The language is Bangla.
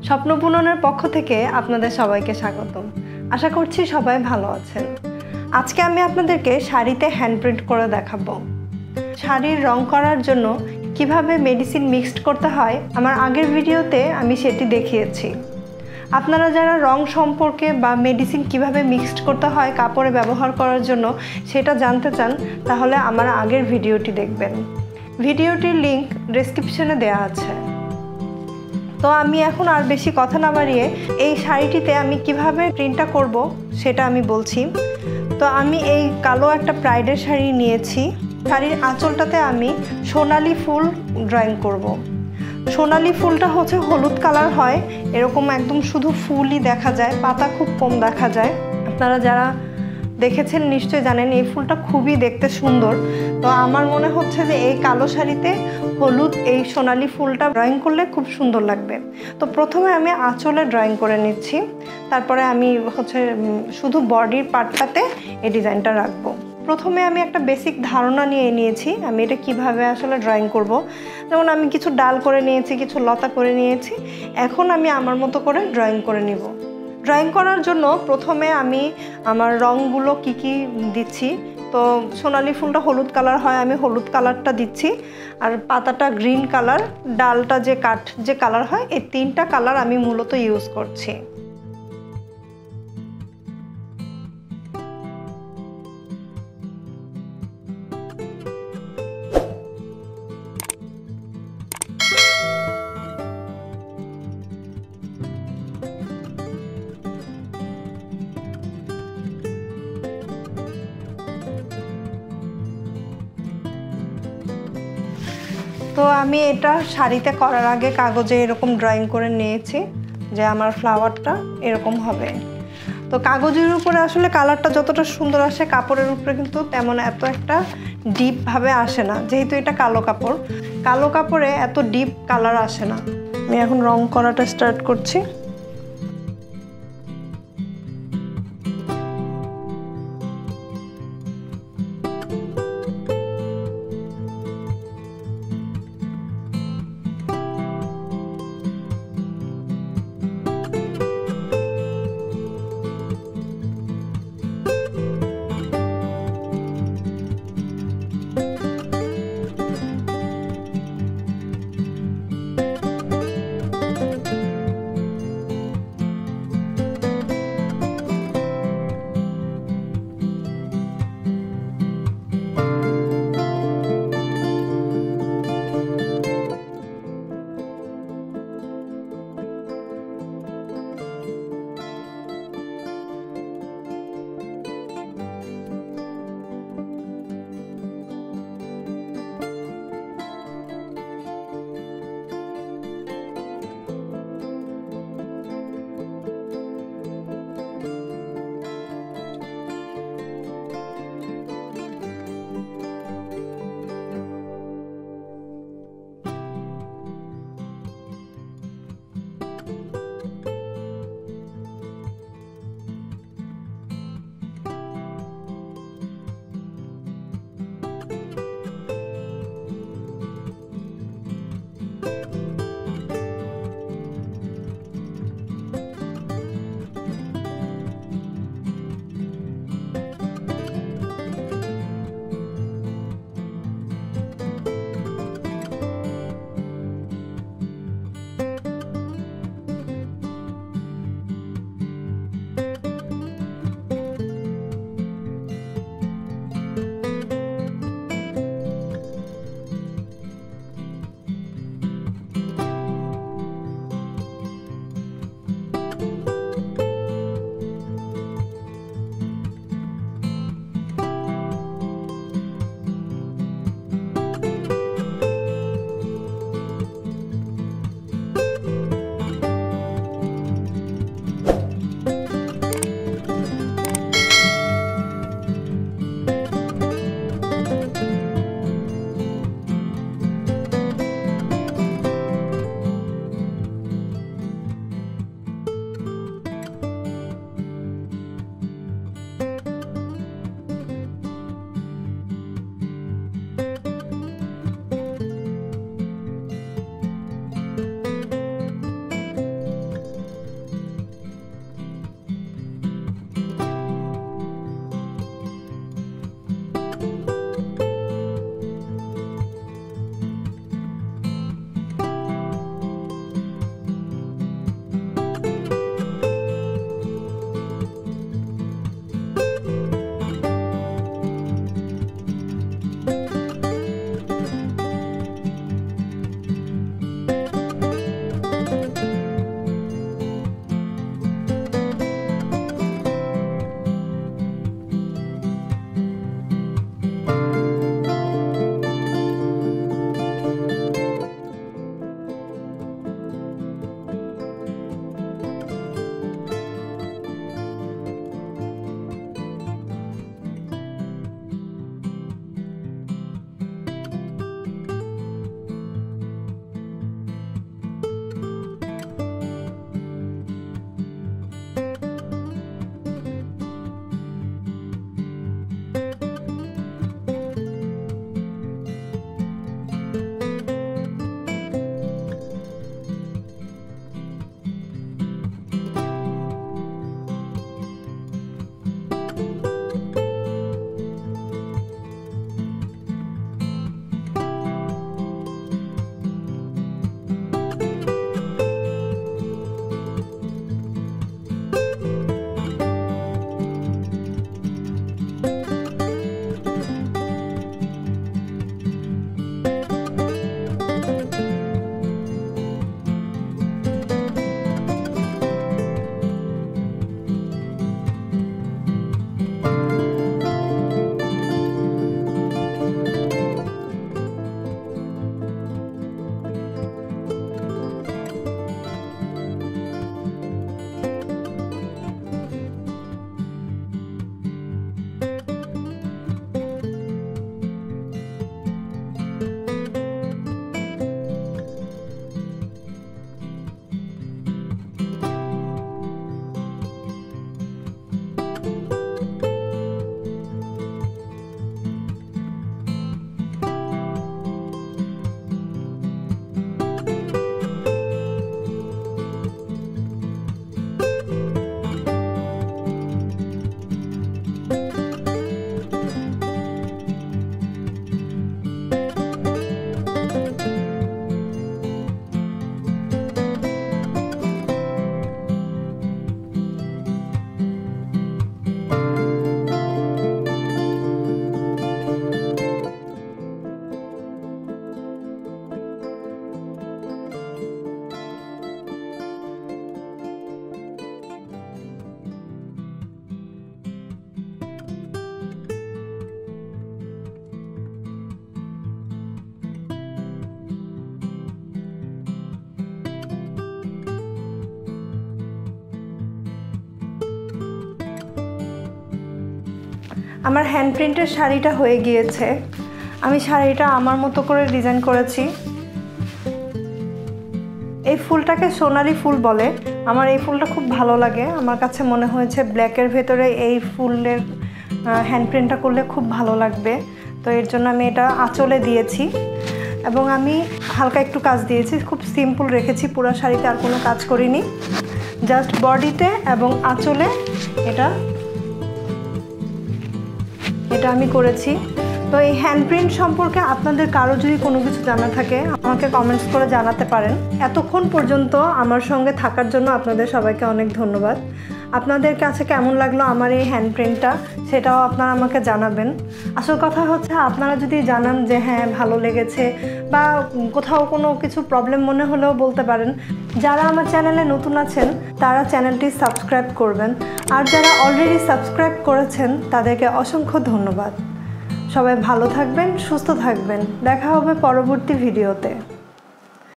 স্বপ্ন বুননের পক্ষ থেকে আপনাদের সবাইকে স্বাগতম। আশা করছি সবাই ভালো আছেন। আজকে আমি আপনাদেরকে শাড়িতে হ্যান্ড প্রিন্ট করে দেখাবো। শাড়ির রং করার জন্য কিভাবে মেডিসিন মিক্সড করতে হয় আমার আগের ভিডিওতে আমি সেটি দেখিয়েছি। আপনারা যারা রং সম্পর্কে বা মেডিসিন কিভাবে মিক্সড করতে হয় কাপড়ে ব্যবহার করার জন্য সেটা জানতে চান, তাহলে আমার আগের ভিডিওটি দেখবেন। ভিডিওটির লিংক ডেসক্রিপশনে দেওয়া আছে। তো আমি এখন আর বেশি কথা না বাড়িয়ে এই শাড়িটিতে আমি কিভাবে প্রিন্টটা করব সেটা আমি বলছি। তো আমি এই কালো একটা প্রাইডের শাড়ি নিয়েছি। শাড়ির আঁচলটাতে আমি সোনালি ফুল ড্রয়িং করব। সোনালি ফুলটা হচ্ছে হলুদ কালার হয়, এরকম একদম শুধু ফুলই দেখা যায়, পাতা খুব কম দেখা যায়। আপনারা যারা দেখেছেন নিশ্চয়ই জানেন এই ফুলটা খুবই দেখতে সুন্দর। তো আমার মনে হচ্ছে যে এই কালো শাড়িতে হলুদ এই সোনালি ফুলটা ড্রয়িং করলে খুব সুন্দর লাগবে। তো প্রথমে আমি আঁচলে ড্রয়িং করে নিচ্ছি, তারপরে আমি শুধু বডির পার্টটাতে এই ডিজাইনটা রাখবো। প্রথমে আমি একটা বেসিক ধারণা নিয়ে নিয়েছি আমি এটা কিভাবে আসলে ড্রয়িং করব। যেমন আমি কিছু ডাল করে নিয়েছি, কিছু লতা করে নিয়েছি। এখন আমি আমার মতো করে ড্রয়িং করে নিব। ড্রয়িং করার জন্য প্রথমে আমি আমার রঙগুলো কি দিচ্ছি। তো সোনালি ফুলটা হলুদ কালার হয়, আমি হলুদ কালারটা দিচ্ছি। আর পাতাটা গ্রিন কালার, ডালটা যে কালার হয়, এই তিনটা কালার আমি মূলত ইউজ করছি। তো আমি এটা শাড়িতে করার আগে কাগজে এরকম ড্রয়িং করে নিয়েছি যে আমার ফ্লাওয়ারটা এরকম হবে। তো কাগজের উপরে আসলে কালারটা যতটা সুন্দর আসে কাপড়ের উপরে কিন্তু তেমন এত একটা ডিপভাবে আসে না, যেহেতু এটা কালো কাপড়ে এত ডিপ কালার আসে না। আমি এখন রং করাটা স্টার্ট করছি। আমার হ্যান্ড প্রিন্টের শাড়িটা হয়ে গিয়েছে। আমি শাড়িটা আমার মতো করে ডিজাইন করেছি। এই ফুলটাকে সোনালি ফুল বলে। আমার এই ফুলটা খুব ভালো লাগে। আমার কাছে মনে হয়েছে ব্ল্যাকের ভেতরে এই ফুলের হ্যান্ড প্রিন্টটা করলে খুব ভালো লাগবে, তো এর জন্য আমি এটা আঁচলে দিয়েছি এবং আমি হালকা একটু কাজ দিয়েছি। খুব সিম্পল রেখেছি, পুরো শাড়িতে আর কোনো কাজ করিনি, জাস্ট বডিতে এবং আঁচলে এটা আমি করেছি। তো এই হ্যান্ড প্রিন্ট সম্পর্কে আপনাদের কারো যদি কোনো কিছু জানা থাকে আমাকে কমেন্টস করে জানাতে পারেন। এতক্ষণ পর্যন্ত আমার সঙ্গে থাকার জন্য আপনাদের সবাইকে অনেক ধন্যবাদ। আপনাদের কাছে কেমন লাগলো আমার এই হ্যান্ড প্রিন্টটা সেটাও আপনারা আমাকে জানাবেন। আসল কথা হচ্ছে আপনারা যদি জানান যে হ্যাঁ ভালো লেগেছে বা কোথাও কোনো কিছু প্রবলেম মনে হলেও বলতে পারেন। যারা আমার চ্যানেলে নতুন আছেন তারা চ্যানেলটি সাবস্ক্রাইব করবেন, আর যারা অলরেডি সাবস্ক্রাইব করেছেন তাদেরকে অসংখ্য ধন্যবাদ। সবাই ভালো থাকবেন, সুস্থ থাকবেন। দেখা হবে পরবর্তী ভিডিওতে।